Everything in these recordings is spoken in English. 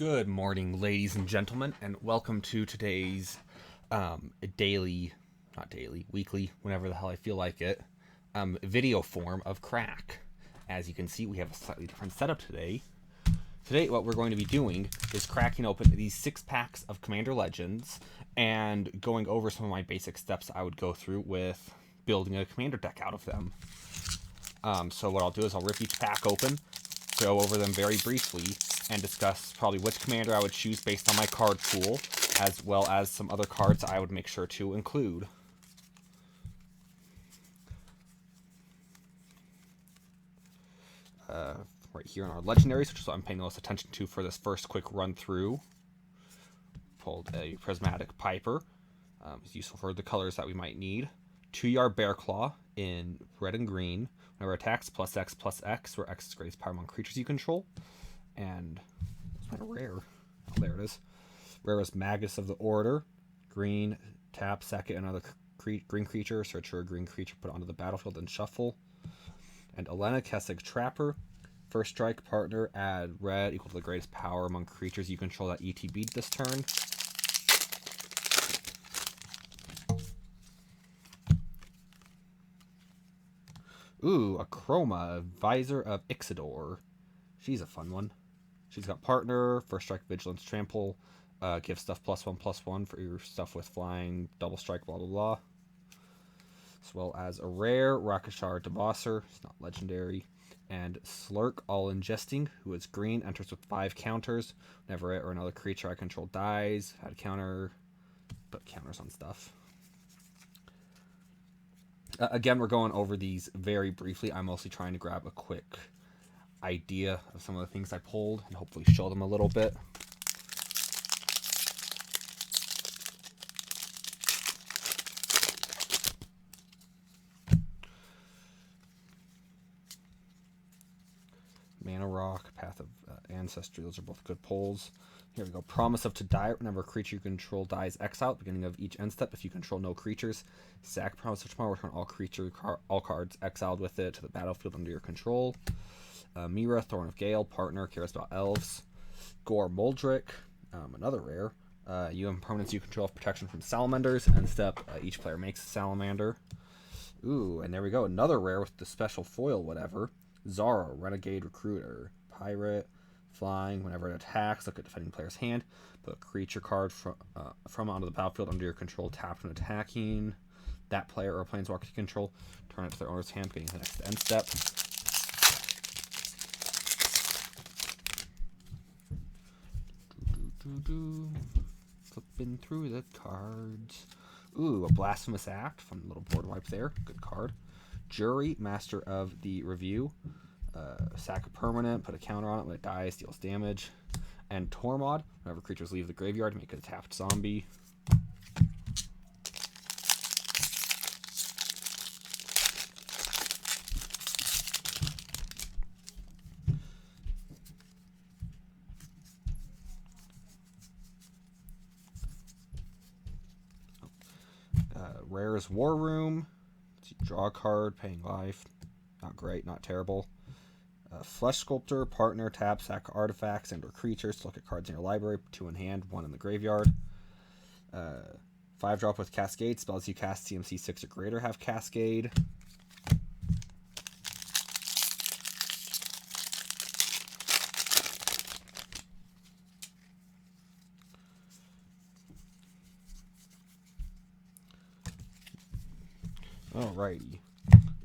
Good morning, ladies and gentlemen, and welcome to today's weekly, whenever the hell I feel like it, video form of crack. As you can see, we have a slightly different setup today. Today, what we're going to be doing is cracking open these 6 packs of Commander Legends and going over some of my basic steps I would go through with building a Commander deck out of them. So what I'll do is I'll rip each pack open, go over them very briefly, and discuss probably which commander I would choose based on my card pool, as well as some other cards I would make sure to include. Right here in our legendaries, which is what I'm paying the most attention to for this first quick run through. Pulled a Prismatic Piper. It's useful for the colors that we might need. 2-yard Bear Claw in red and green. Whenever attacks, +X, where X is greatest power among creatures you control. And it's not a rare. Oh, there it is. Rarest Magus of the Order. Green, tap, sack it, another green creature. Search for a green creature, put it onto the battlefield, and shuffle. And Elena Kessig Trapper. First strike, partner, add red equal to the greatest power among creatures you control that ETB'd this turn. Ooh, a Chroma, Visor of Ixidor. She's a fun one. She's got partner, first strike, vigilance, trample, give stuff +1/+1 for your stuff with flying, double strike, blah blah blah. As well as a rare, Rakashar Debosser, it's not legendary, and Slurk, All Ingesting, who is green, enters with 5 counters. Whenever it or another creature I control dies, had a counter, put counters on stuff. Again, we're going over these very briefly. I'm mostly trying to grab a quick idea of some of the things I pulled and hopefully show them a little bit. Mana Rock, Path of Ancestry, those are both good pulls. Here we go. Promise of to Die. Whenever a creature you control dies, exile at the beginning of each end step. If you control no creatures, sack Promise of Tomorrow. Return all cards exiled with it to the battlefield under your control. Mira, Thorn of Gale, partner, cares about elves. Gore Moldrick, another rare. You have permanents you control have protection from salamanders. End step, each player makes a salamander. Ooh, and there we go. Another rare with the special foil, whatever. Zara, Renegade Recruiter. Pirate, flying. Whenever it attacks, look at defending player's hand. Put a creature card from onto the battlefield under your control, tapped when attacking. That player or planeswalker you control, turn it to their owner's hand, getting to the next end step. Flipping through the cards. Ooh, a Blasphemous Act. Fun little board wipe there. Good card. Jury, Master of the Review. Sack a permanent, put a counter on it. When it dies, deals damage. And Tormod. Whenever creatures leave the graveyard, make it a tapped zombie. Rare's War Room. Draw a card, paying life. Not great, not terrible. Flesh Sculptor, partner, tap, sack artifacts and or creatures to look at cards in your library. 2 in hand, 1 in the graveyard. 5-drop with Cascade. Spells you cast CMC 6 or greater have Cascade. Alrighty.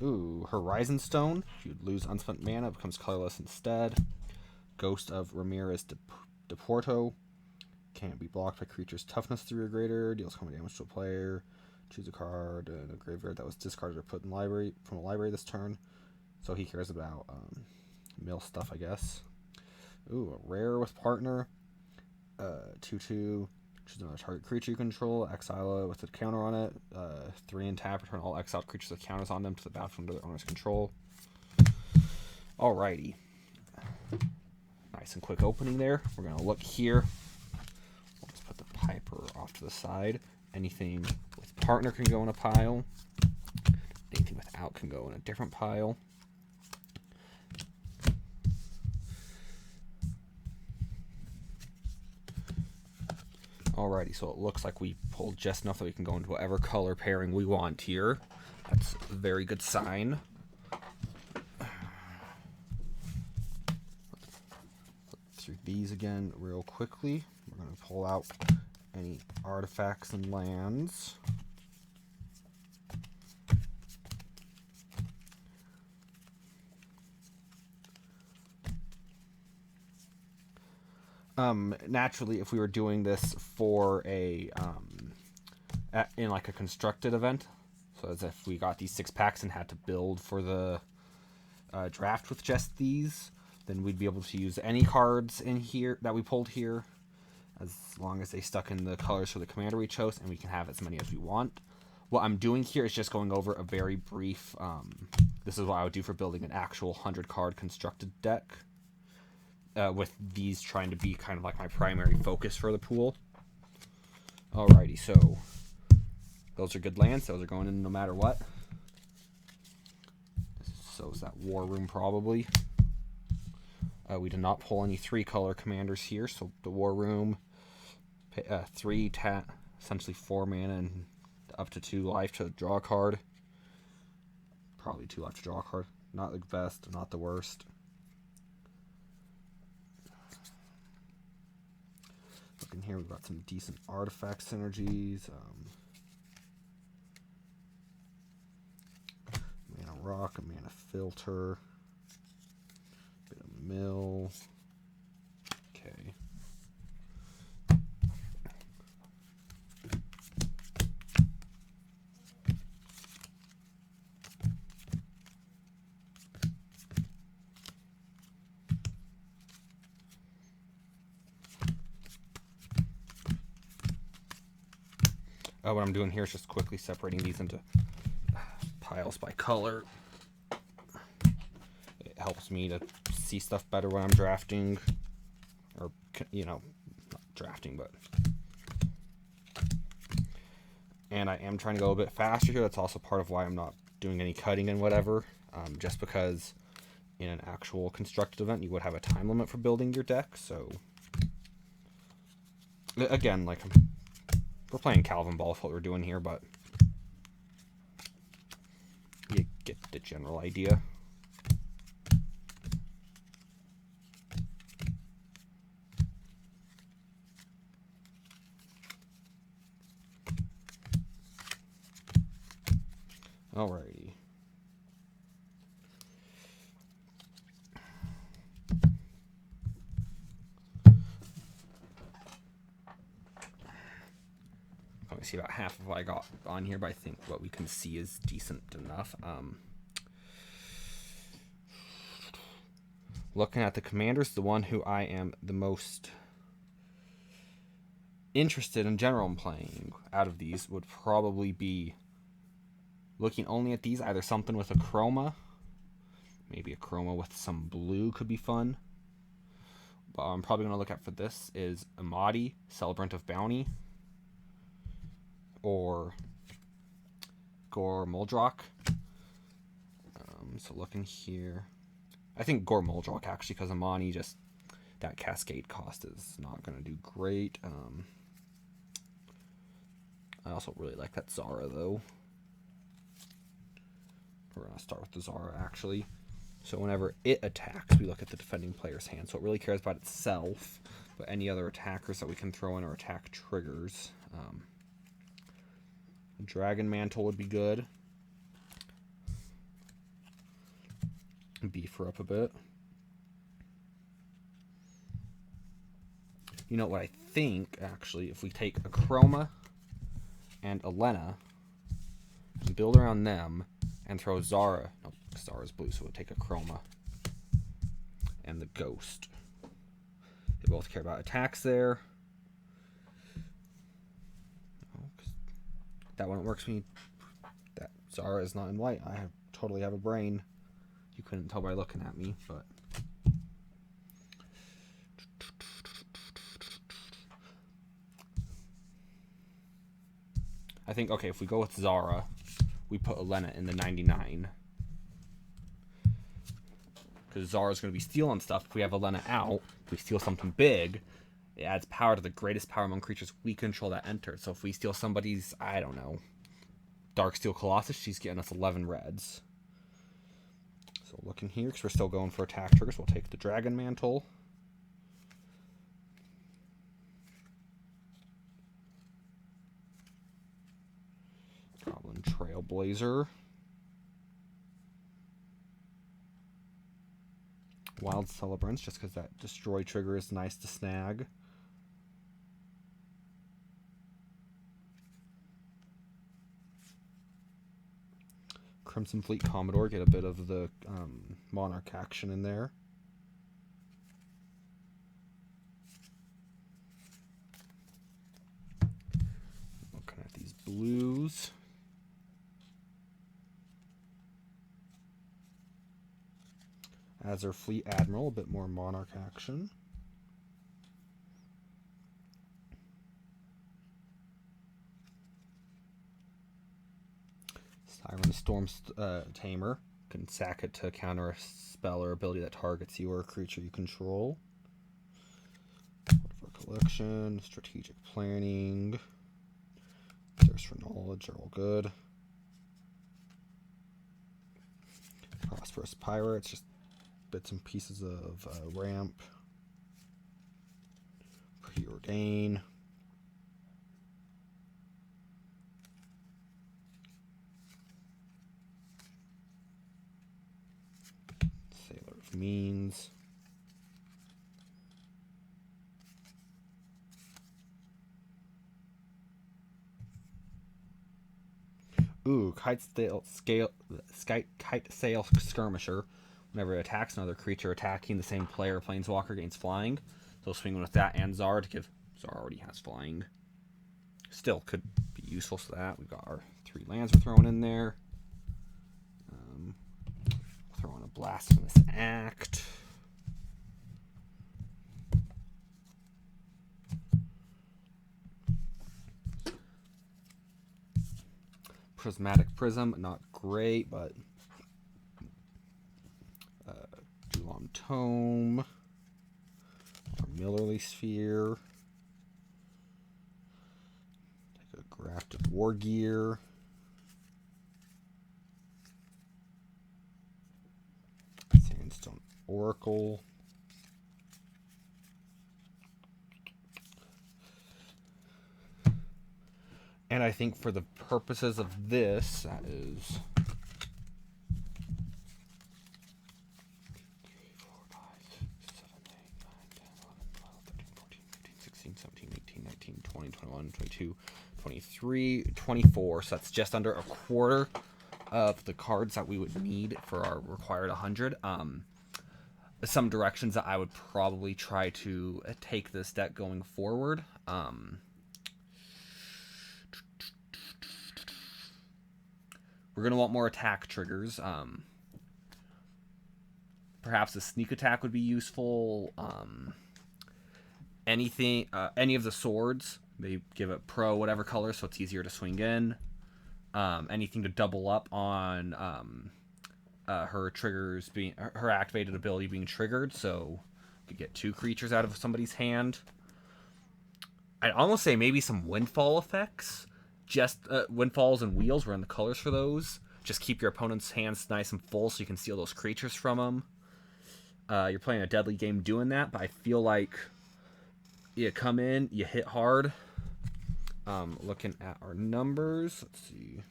Ooh, Horizon Stone. If you lose unspent mana, it becomes colorless instead. Ghost of Ramirez de Porto. Can't be blocked by creature's toughness 3 or greater. Deals common damage to a player. Choose a card in a graveyard that was discarded or put in library from a library this turn. So he cares about mill stuff, I guess. Ooh, a rare with partner. 2/2. Choose another target creature you control, exile it with a counter on it. 3 and tap, return all exiled creatures with counters on them to the battlefield under their owner's control. Alrighty. Nice and quick opening there. We're going to look here. We'll just put the Piper off to the side. Anything with partner can go in a pile. Anything without can go in a different pile. Alrighty, so it looks like we pulled just enough that we can go into whatever color pairing we want here. That's a very good sign. Flip through these again real quickly. We're going to pull out any artifacts and lands. Naturally, if we were doing this for a in like a constructed event, so as if we got these 6 packs and had to build for the draft with just these, then we'd be able to use any cards in here that we pulled here, as long as they stuck in the colors for the commander we chose, and we can have as many as we want. What I'm doing here is just going over a very brief, this is what I would do for building an actual 100-card constructed deck, with these trying to be kind of like my primary focus for the pool. Alrighty, so those are good lands. Those are going in no matter what. So is that War Room probably. We did not pull any 3-color commanders here, so the War Room, 3 essentially 4 mana and up to 2 life to draw a card. Probably 2 life to draw a card. Not the best, not the worst. Looking here, we've got some decent artifact synergies. Mana rock, a mana filter, bit of mill. Okay. What I'm doing here is just quickly separating these into piles by color. It helps me to see stuff better when I'm drafting, or, you know, not drafting, but. And I am trying to go a bit faster here. That's also part of why I'm not doing any cutting and whatever, just because in an actual constructed event you would have a time limit for building your deck. So again, like, we're playing Calvin Ball, what we're doing here, but you get the general idea. Alrighty. See about half of what I got on here, but I think what we can see is decent enough. Looking at the commanders, the one who I am the most interested in general in playing out of these would probably be looking only at these, either something with a chroma, maybe a chroma with some blue could be fun. But I'm probably going to look at for this is Amadi, Celebrant of Bounty, or Gore Muldrock. So looking here, I think Gore Muldrock actually, because Amani just, that cascade cost is not going to do great. I also really like that Zara though. We're going to start with the Zara actually. So whenever it attacks, we look at the defending player's hand. So it really cares about itself, but any other attackers that we can throw in are attack triggers. Dragon Mantle would be good. Beef her up a bit. You know what I think, actually, if we take a Chroma and a Lena and build around them and throw Zara. No, Zara's blue, so we'll take a Chroma and the Ghost. They both care about attacks there. That one works for me. That Zara is not in white. I totally have a brain. You couldn't tell by looking at me, but I think, okay, if we go with Zara, we put Elena in the 99. Because Zara's going to be stealing stuff. If we have Elena out, we steal something big, It adds power to the greatest power among creatures we control that enter. So if we steal somebody's, I don't know, Darksteel Colossus, she's getting us 11 reds. So looking here, because we're still going for attack triggers, we'll take the Dragon Mantle. Goblin Trailblazer. Wild Celebrants, just because that destroy trigger is nice to snag. Crimson Fleet Commodore, get a bit of the Monarch action in there. Looking at these blues. As our Fleet Admiral, a bit more Monarch action. Siren Storm Tamer. Can sack it to counter a spell or ability that targets you or a creature you control. For collection, strategic planning, thirst for knowledge are all good. Prosperous Pirates, just bits and pieces of ramp. Preordain. Sailor of Means. Ooh, Kite Sail Skirmisher. Whenever it attacks another creature attacking the same player or planeswalker gains flying. So swinging with that and Zar to give... Zar already has flying. Still could be useful for that. We've got our 3 lands we're throwing in there. Throwing a Blasphemous Act. Prismatic Prism, not great, but Dulam Tome, or Millerly Sphere, take a Grafted War Gear, Sandstone Oracle, and I think for the purposes of this, that is 21, 22, 23, 24. So that's just under a quarter of the cards that we would need for our required 100. Some directions that I would probably try to take this deck going forward. We're going to want more attack triggers. Perhaps a sneak attack would be useful. Any of the swords, they give it pro whatever color, so it's easier to swing in. Anything to double up on her triggers being her activated ability being triggered, so you could get 2 creatures out of somebody's hand. I'd almost say maybe some windfall effects. Just windfalls and wheels, we're in the colors for those. Just keep your opponent's hands nice and full so you can steal those creatures from them. You're playing a deadly game doing that, but I feel like you come in, you hit hard. Looking at our numbers, let's see.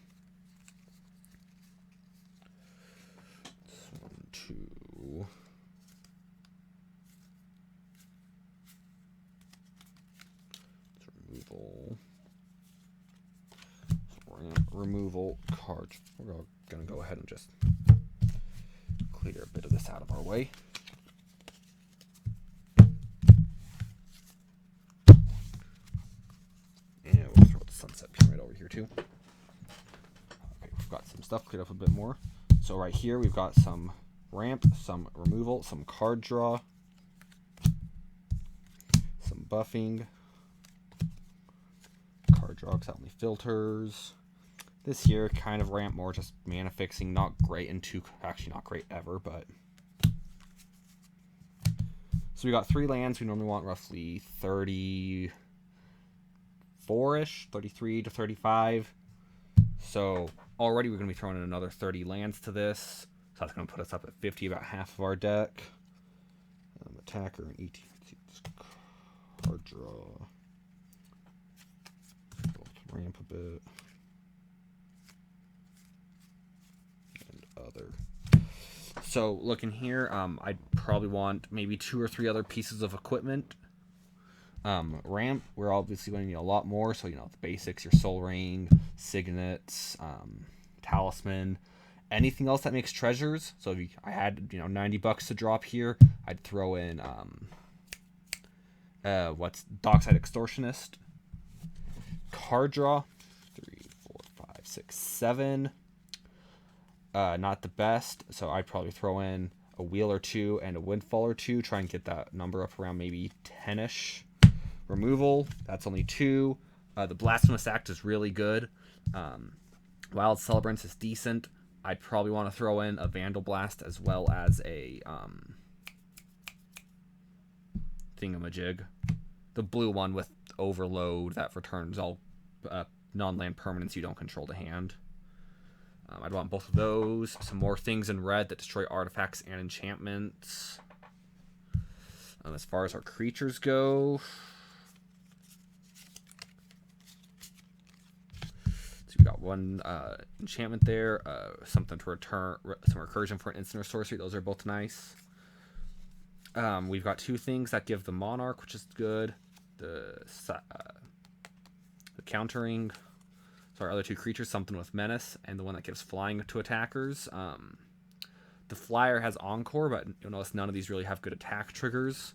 1, 2. Removal. Removal cards. We're going to go ahead and just clear a bit of this out of our way. And we'll throw the Sunset Pyramid over here too. Okay, we've got some stuff cleared up a bit more. So right here we've got some ramp, some removal, some card draw, some buffing, card draw only filters. This here kind of ramp more, just mana fixing, not great, and actually not great ever, but So we got 3 lands. We normally want roughly 34-ish, 33 to 35. So already we're going to be throwing in another 30 lands to this. So that's going to put us up at 50, about half of our deck. Attacker and ET. Card draw. Ramp a bit. And other. So looking here, I'd probably want maybe 2 or 3 other pieces of equipment. Ramp, we're obviously going to need a lot more. So, the basics, your Soul Ring, Signets, Talisman, anything else that makes treasures. So if I had, $90 to drop here, I'd throw in, what's Dockside Extortionist. Card draw, 3, 4, 5, 6, 7. Not the best, so I'd probably throw in a wheel or 2 and a windfall or 2. Try and get that number up around maybe 10-ish. Removal, that's only 2. The Blasphemous Act is really good. Wild Celebrants is decent. I'd probably want to throw in a Vandal Blast as well as a thingamajig. The blue one with Overload that returns all non-land permanents you don't control to hand. I'd want both of those. Some more things in red that destroy artifacts and enchantments. As far as our creatures go, so we got 1 enchantment there, something to return, some recursion for an instant or sorcery. Those are both nice. We've got 2 things that give the Monarch, which is good. The countering. So our other 2 creatures, something with Menace, and the one that gives flying to attackers. The Flyer has Encore, but you'll notice none of these really have good attack triggers.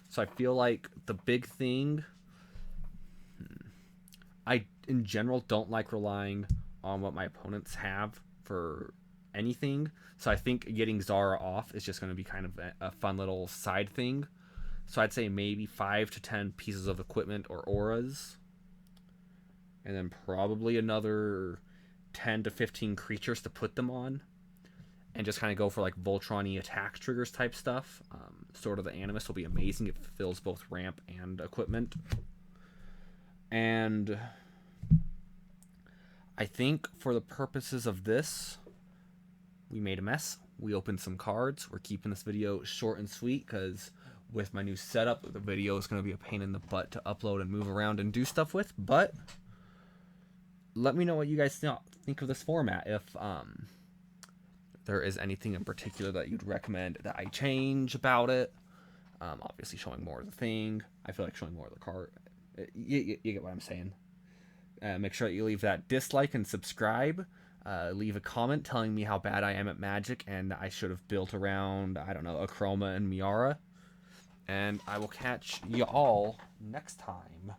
So I feel like the big thing, I in general don't like relying on what my opponents have for anything. So I think getting Zara off is just going to be kind of a fun little side thing. So I'd say maybe 5 to 10 pieces of equipment or auras. And then probably another 10 to 15 creatures to put them on. And just kind of go for like Voltron-y attack triggers type stuff. Sword of the Animus will be amazing. It fills both ramp and equipment. And I think for the purposes of this, we made a mess. We opened some cards. We're keeping this video short and sweet because with my new setup, the video is going to be a pain in the butt to upload and move around and do stuff with. But let me know what you guys think of this format. If there is anything in particular that you'd recommend that I change about it. Obviously showing more of the thing. I feel like showing more of the card. You get what I'm saying. Make sure that you leave that dislike and subscribe. Leave a comment telling me how bad I am at Magic and I should have built around, I don't know, Akroma and Miara. And I will catch you all next time.